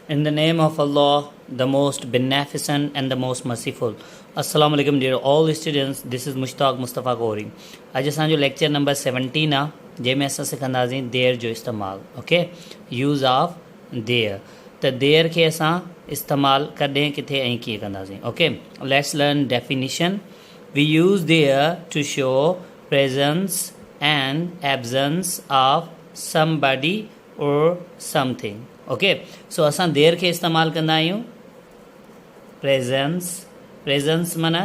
In the name of Allah, the most beneficent and the most merciful. Assalamu alaikum dear all students. This is Mushtaq Mustafa Gori. आज असांजो lecture number 17 आहे जंहिंमें असां सिखंदासीं देर जो इस्तेमालु. ओके, यूज़ ऑफ देर. त देर खे असां इस्तेमालु कॾहिं किथे ऐं कीअं कंदासीं. Okay, let's learn definition. We use there to show presence and absence of somebody or something. Okay, so असां देर खे इस्तेमालु कंदा आहियूं प्रेजेंस माना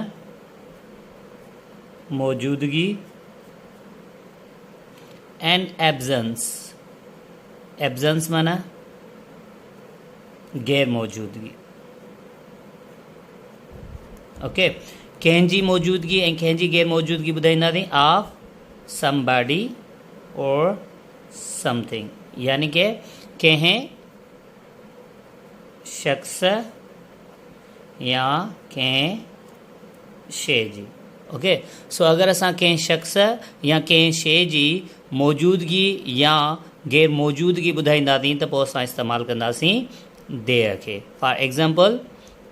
मौजूदगी एंड एब्सेंस माना गैर मौजूदगी. ओके, कंहिंजी मौजूदगी ऐं कंहिंजी गैर मौजूदगी ॿुधाईंदासीं ऑफ somebody और समथिंग, यानी कि कंहिं शख्स या कंहिं शइ जी. ओके, सो अगरि असां कंहिं शख्स या कंहिं शइ जी मौजूदगी या गैर मौजूदगी ॿुधाईंदासीं त पोइ असां इस्तेमालु कंदासीं देर खे. फॉर एग्ज़ाम्पल,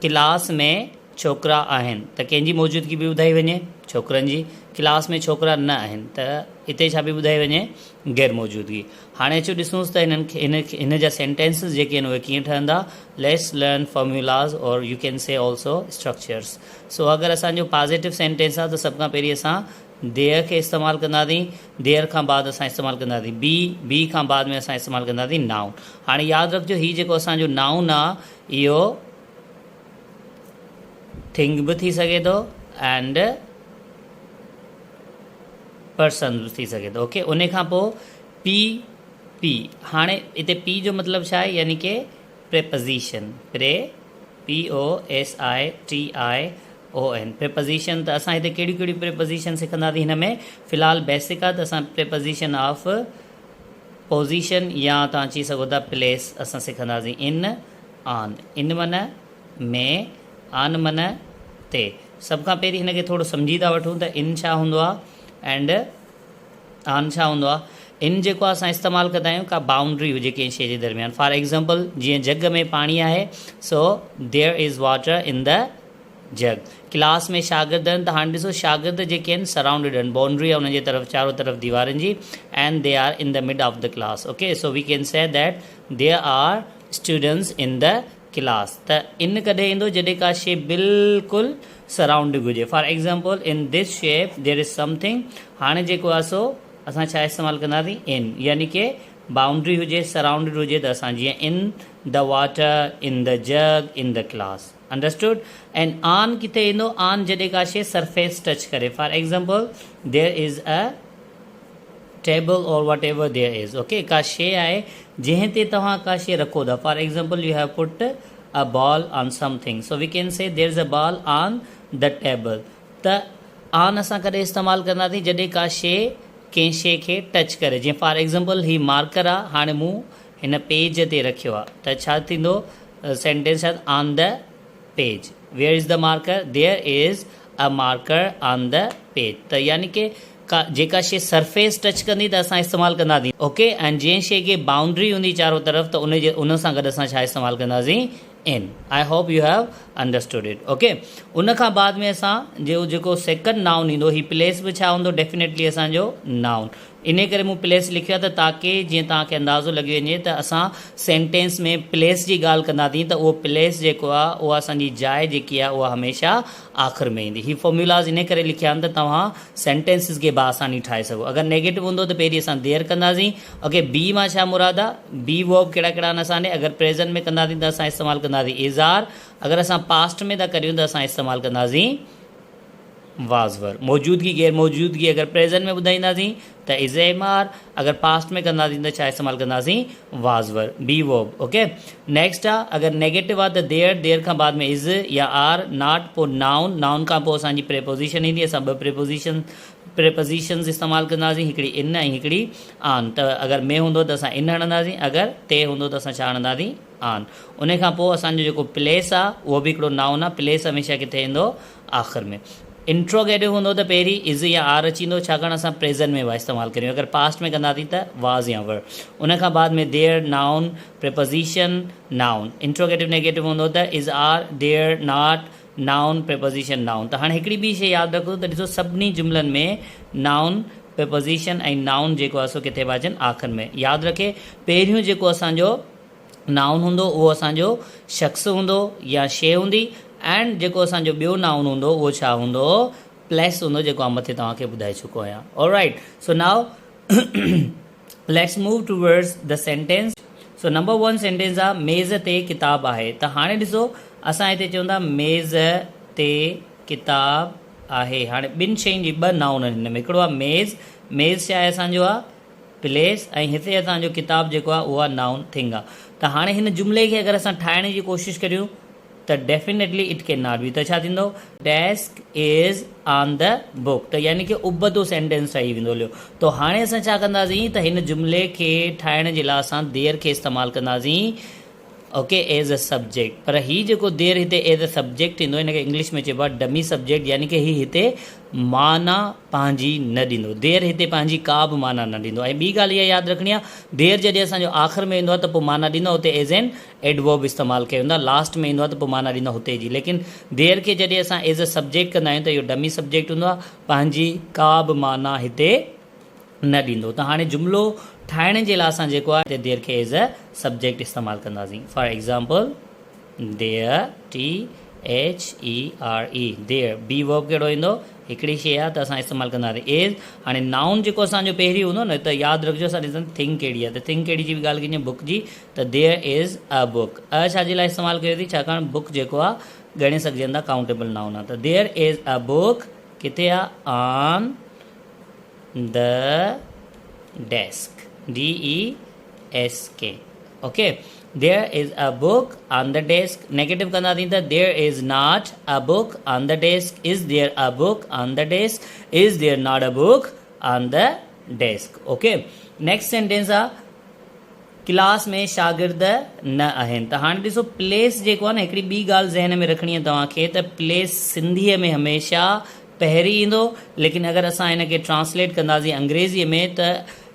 क्लास में छोकिरा आहिनि त कंहिंजी मौजूदगी बि ॿुधाई वञे, छोकिरनि जी. क्लास में छोकिरा न आहिनि त हिते छा बि ॿुधाई वञे, गैर मौजूदगी. हाणे अचो ॾिसूंसि त हिन जा सेंटेंसिस जेके आहिनि उहे कीअं ठहंदा. Let's learn formulas or you can say also structures. So अगरि असांजो पॉज़िटिव सेंटेंस आहे त सभ खां पहिरीं असां देर खे इस्तेमालु कंदासीं. देर खां बाद असां इस्तेमालु कंदासीं बी खां बाद में असां इस्तेमालु कंदासीं नाउन. हाणे यादि रखिजो, हीउ जेको असांजो नाउन आहे इहो थिंग बि थी सघे थो एंड पर्सन बि थी सघे थो. ओके, उन खां पोइ पी. हाणे हिते पी जो मतिलबु छा आहे, यानी कि प्रेपोज़िशन. POSITION preposition. त असां हिते कहिड़ियूं कहिड़ियूं प्रेपोज़िशन सिखंदासीं. हिन में फ़िलहालु बेसिक आहे त असां प्रेपोज़िशन ऑफ पोज़िशन या तव्हां चई सघो था प्लेस असां सिखंदासीं. इन ऑन, इन माना में, ऑन माना ते. सभ खां पहिरीं हिन खे थोरो सम्झी था वठूं त इन छा हूंदो आहे एंड ऑन छा हूंदो आहे. इन जेको असां इस्तेमालु कंदा आहियूं का बाउंड्री हुजे कंहिं शइ जे दरमियान. फॉर एग्ज़ाम्पल, जीअं जग में पाणी आहे, so there is water in the jug. Class में शागिर्द आहिनि त हाणे ॾिसो शागिर्द जेके आहिनि सराउंडेड आहिनि, बाउंड्री आहे हुनजे तरफ़ चारो तरफ़ दीवारनि जी, and they are in the mid of the class. Okay, so we can say that there are students in the class. त इन कॾहिं ईंदो जॾहिं का शइ बिल्कुलु सराउंडिंग हुजे. For example, in this shape there is something. हाणे जेको आहे सो असां छा इस्तेमालु कंदासीं, इन, यानी कि बाउंड्री हुजे, सराउंडेड हुजे. त असां जीअं in the water, in the jug, in the class. Understood. And on किथे ईंदो, ऑन जॾहिं का शइ सरफेस टच करे. For example, there is a table or वट एवर देयर इज़. ओके, का शइ आहे जंहिं ते तव्हां का शइ रखो था. For example, you have put a ball on something, so we can say there is a ball on the table. त ऑन असां कॾहिं इस्तेमालु कंदासीं जॾहिं का शइ कंहिं शइ खे टच करे. जीअं फॉर एग्ज़ाम्पल, ही मार्कर आहे, हाणे मूं हिन पेज ते रखियो आहे त छा थींदो, सेंटेंस आहे on the page. Where is the marker, there is a marker on the page. त यानी कि का जेका शइ सरफेस टच कंदी त असां इस्तेमालु कंदासीं. ओके, ऐं जंहिं शइ खे बाउंड्री हूंदी चारो तरफ़ त उन सां गॾु असां छा इस्तेमालु कंदासीं, इन. I hope U have understood it. Okay, उन खां बाद में असां जेको सेकंड नाउन ईंदो, ही प्लेस बि छा हूंदो, डेफिनेटली असांजो नाउन. इन करे मूं प्लेस लिखियो आहे त ताकी जीअं तव्हांखे अंदाज़ो लॻी वञे त असां सेंटेंस में प्लेस जी ॻाल्हि कंदासीं त उहो प्लेस जेको आहे उहा असांजी जाइ जेकी आहे उहा हमेशह आख़िर में ईंदी. ही फॉर्मूलाज़ इन करे लिखिया आहिनि त तव्हां सेंटेंसिस खे बासानी ठाहे सघो. अगरि नेगेटिव हूंदो त पहिरीं असां देर कंदासीं. ओके, बी मां छा मुराद आहे, बी वर्ब कहिड़ा कहिड़ा आहिनि असांजे. अगरि प्रेज़ेंट में कंदासीं त असां इस्तेमालु कंदासीं इज़ आर. अगरि असां पास्ट में था करियूं त असां इस्तेमालु कंदासीं वाज़ वर्ब. मौजूदगी गैर मौजूदगी अगरि प्रेज़ेंट में ॿुधाईंदासीं त इज़ एम आर. अगरि पास्ट में कंदासीं त छा इस्तेमालु कंदासीं, was verb, be verb. Okay, next आहे अगरि नेगेटिव आहे त देर खां बाद में इज़ या आर, नॉट, पोइ नाउन खां पोइ असांजी प्रेपोज़िशन ईंदी. असां ॿ प्रेपोज़िशन्स इस्तेमालु कंदासीं, हिकिड़ी इन ऐं हिकिड़ी ऑन. त अगरि में हूंदो त असां इन हणंदासीं, अगरि ते हूंदो त असां छा हणंदासीं, ऑन. उन खां पोइ असांजो जेको प्लेस आहे उहो बि हिकिड़ो नाउन आहे. प्लेस हमेशह किथे ईंदो, आख़िर में. इंट्रोगेटिव हूंदो त पहिरीं इज़ या आर अची वेंदो, छाकाणि असां प्रेज़ेंट में इस्तेमालु करियूं। अगरि पास्ट में कंदासीं त वाज़ या वर। उन खां बाद में there, noun, preposition, noun. Interrogative negative हूंदो त is are, there, not, noun, preposition, noun. त हाणे हिकिड़ी ॿी शइ यादि रखो त ॾिसो सभिनी जुमलनि में नाउन, प्रिपोज़िशन ऐं नाउन जेको आहे सो किथे पिया अचनि आख़िर में। यादि रखे पहिरियों जेको असांजो नाउन हूंदो उहो असांजो शख़्स हूंदो या शइ हूंदी, एंड जेको असांजो ॿियो नाउन हूंदो उहो छा हूंदो, प्लेस हूंदो, जेको आउं मथे तव्हांखे ॿुधाए चुको आहियां। Alright, so now let's move towards the sentence. So number 1 sentence आहे मेज़ ते किताब आहे। त हाणे ॾिसो असां हिते चऊं था मेज़ ते किताब आहे। हाणे ॿिनि शयुनि जी ॿ नाउन आहिनि हिन में। हिकिड़ो आहे मेज़, मेज़ छा आहे असांजो आहे प्लेस, ऐं हिते असांजो किताब जेको आहे उहा नाउन थिंग आहे। त हाणे हिन जुमिले खे अगरि असां ठाहिण जी कोशिशि करियूं त definitely it can not be. त छा थींदो, desk is on the book. त यानी कि उबतो सेंटेंस ठही वेंदो लियो। त हाणे असां छा कंदासीं त हिन जुमिले खे ठाहिण जे लाइ असां देयर खे इस्तेमालु कंदासीं, ओके, एज़ अ सब्जेक्ट। पर हीउ जेको देयर हिते एज़ अ सब्जेक्ट ईंदो, हिनखे इंग्लिश में चइबो आहे डमी सब्जेक्ट, यानी कि हीउ हिते माना पंहिंजी न ॾींदो। देयर हिते पंहिंजी का बि माना न ॾींदो। ऐं ॿी ॻाल्हि इहा यादि रखणी आहे, देयर जॾहिं असांजो आख़िर में ईंदो आहे त पोइ माना ॾींदो, हुते एज़ एन एडवर्ब इस्तेमालु कयो वेंदो आहे। लास्ट में ईंदो आहे त पोइ माना ॾींदो हुते जी। लेकिन देयर खे जॾहिं असां एज़ अ सब्जेक्ट कंदा आहियूं त इहो डमी सब्जेक्ट हूंदो आहे, पंहिंजी का बि माना हिते न ॾींदो। त हाणे जुमिलो ठाहिण जे लाइ असां जेको आहे हिते देयर खे एज़ अ सब्जेक्ट इस्तेमालु कंदासीं। For example there, THERE, there. Be verb कहिड़ो ईंदो, हिकिड़ी शइ आहे त असां इस्तेमालु कंदासीं एज़। हाणे नाउन जेको असांजो पहिरीं हूंदो न, त यादि रखिजो असां ॾिसंदा थिंग कहिड़ी आहे। त थिंग कहिड़ी जी बि ॻाल्हि कजे, बुक जी, त देयर इज़ अ बुक। छाजे लाइ इस्तेमालु कयो थी, छाकाणि बुक जेको आहे ॻणे सघजंदा काउंटेबल नाउन आहे। त देयर इज़ अ बुक किथे आहे, on the desk, DESK, okay. There is a book on the desk. Negative कंदासीं त there is not a book on the desk. Is there a book on the desk, is there not a book on the desk, okay. Next sentence आहे class में शागिर्द न आहिनि। त हाणे ॾिसो प्लेस जेको आहे न, हिकिड़ी ॿी ॻाल्हि ज़हन में रखणी आहे तव्हांखे, त प्लेस सिंधीअ में हमेशह पहिरीं ईंदो, लेकिन अगरि असां हिन खे ट्रांसलेट कंदासीं अंग्रेज़ीअ में त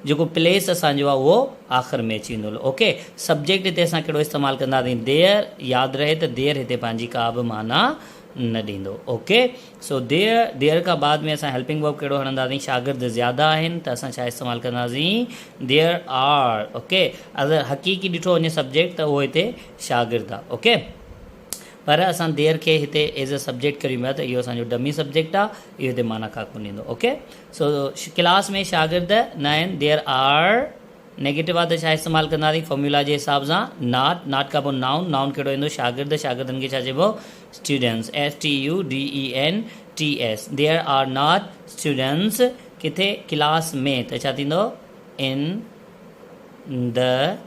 जेको प्लेस असांजो आहे उहो आख़िर में अची वेंदो, ओके। सब्जेक्ट हिते असां कहिड़ो इस्तेमालु कंदासीं, देयर। यादि रहे त देयर हिते पंहिंजी का बि माना न ॾींदो, ओके। सो देयर, देयर खां बाद में असां हेल्पिंग वर्ब कहिड़ो हणंदासीं, शागिर्द ज़्यादा आहिनि, त असां छा इस्तेमालु कंदासीं, देयर आर, ओके। अगरि हक़ीक़ी ॾिठो वञे सब्जेक्ट त उहो हिते शागिर्द आहे, ओके। पर असां देयर खे हिते एज़ अ सब्जेक्ट करियूं पिया, त इहो असांजो डमी सब्जेक्ट आहे, इहो हिते माना का कोन ईंदो, ओके। सो क्लास में शागिर्द न आहिनि, देयर आर। नेगेटिव आहे त छा इस्तेमालु कंदासीं फॉर्मूला जे हिसाब सां, नॉट। नॉट खां पोइ नाउन, नाउन कहिड़ो ईंदो, शागिर्द। शागिर्दनि खे छा चइबो, students, STUDENTS। There are not students किथे, क्लास में, त छा थींदो, in the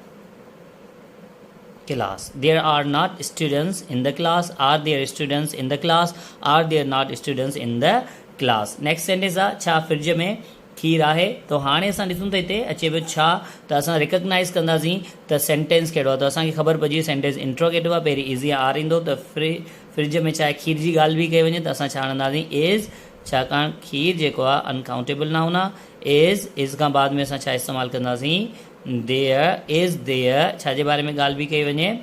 class. There are not students in the class. Are there students in the class? Are there not students in the class? Next sentence आहे छा fridge में खीर आहे। तो हाणे असां ॾिसूं त हिते अचे पियो छा, त असां रिकग्नाइज़ कंदासीं त सेंटेंस कहिड़ो आहे। त असांखे ख़बर पइजी सेंटेंस इंट्रोगेटिव आहे, पहिरीं इज़ या आर ईंदो। त फ्रिज में चाहे खीर जी ॻाल्हि बि कई वञे त असां छा हणंदासीं, इज़, छाकाणि खीर जेको आहे अनकाउंटेबल नाउन आहे। इज़ खां बाद में असां छा इस्तेमालु कंदासीं, देयर इज़ देयर। छाजे बारे में ॻाल्हि बि कई वञे,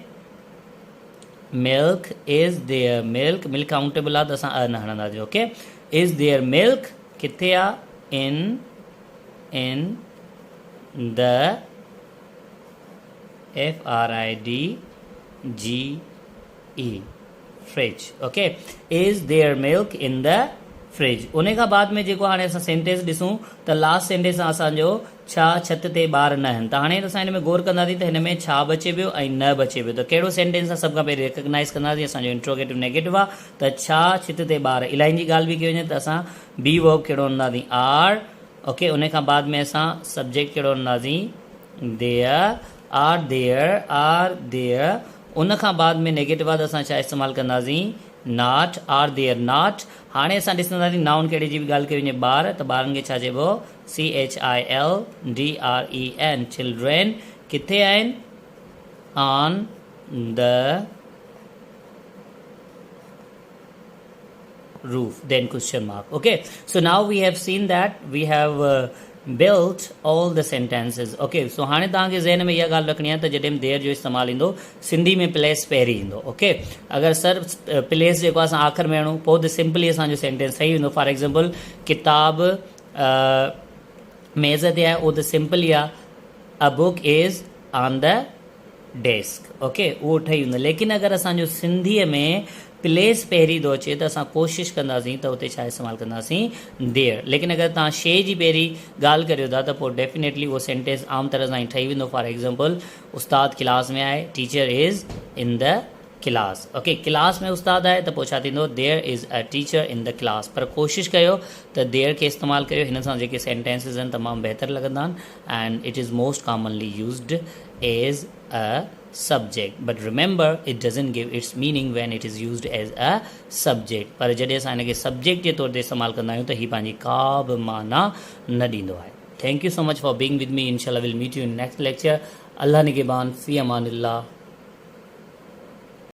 milk is there milk. Milk countable आहे त असां न हणंदासीं, ओके। इज़ देयर मिल्क किथे आहे, in the FRIDGE fridge, okay. Is there milk in the fridge. उन खां बाद में जेको हाणे असां सेंटेंस ॾिसूं त लास्ट सेंटेंस आहे असांजो छा छित ते ॿार न आहिनि। त हाणे असां हिन में गौर कंदासीं त हिन में छा बचे पियो ऐं न बचे पियो। त कहिड़ो सेंटेंस आहे सभ खां पहिरीं रिकग्नाइज़ कंदासीं, असांजो इंट्रोगेटिव नेगेटिव आहे। त छा छित ते ॿार, इलाही जी ॻाल्हि बि कई वञे त असां बी वर्ब कहिड़ो हणंदासीं, आर, ओके। उन खां बाद में असां सब्जेक्ट कहिड़ो हणंदासीं, देयर आर देयर। उन खां बाद में नेगेटिव आहे त असां छा इस्तेमालु कंदासीं, नॉट, आर देयर नॉट। हाणे असां ॾिसंदासीं नाउन कहिड़े जी बि ॻाल्हि कई वञे, ॿार, त ॿारनि खे छा चइबो, CHILDREN, चिल्ड्रेन। किथे आहिनि, on the roof, then question mark. Okay, so now we have seen that we have built all the sentences. Okay, so हाणे तव्हांखे ज़हन में इहा ॻाल्हि रखणी आहे त जॾहिं देर जो इस्तेमालु ईंदो सिंधी में प्लेस पहिरीं ईंदो. ओके, अगरि सर प्लेस जेको असां आख़िर में आणूं पोइ त सिंपली असांजो सेंटेंस ठही वेंदो. फॉर एग्ज़ाम्पल किताब मेज़ ते आहे, उहो त सिंपल ई आहे, a book is on the desk. Okay, उहो ठही वेंदो. लेकिन अगरि असांजो सिंधीअ में प्लेस पहिरीं थो अचे त असां कोशिशि कंदासीं त उते छा इस्तेमालु कंदासीं, देर. लेकिन अगरि तव्हां शइ जी पहिरीं ॻाल्हि करियो था त पोइ डेफिनेटली उहो सेंटेंस आम तरह सां ई ठही वेंदो. फॉर एग्ज़ाम्पल उस्ताद क्लास में आहे, teacher is in the class. Okay, class में उस्ताद आहे त पोइ छा थींदो, there is a teacher in the class. पर कोशिशि कयो त देयर खे इस्तेमालु कयो, हिन सां जेके सेंटेंसिस आहिनि तमामु बहितर लॻंदा आहिनि. And it is most commonly used as a subject, but remember it doesn't give its meaning when it is used as a subject. पर जॾहिं असां हिनखे सब्जेक्ट जे तौर ते इस्तेमालु कंदा आहियूं त हीअ पंहिंजी का बि माना न ॾींदो आहे. Thank you so much for being with me. इंशाल्लाह will meet you in next lecture. Allah निगहबान, फी अमानिल्लाह.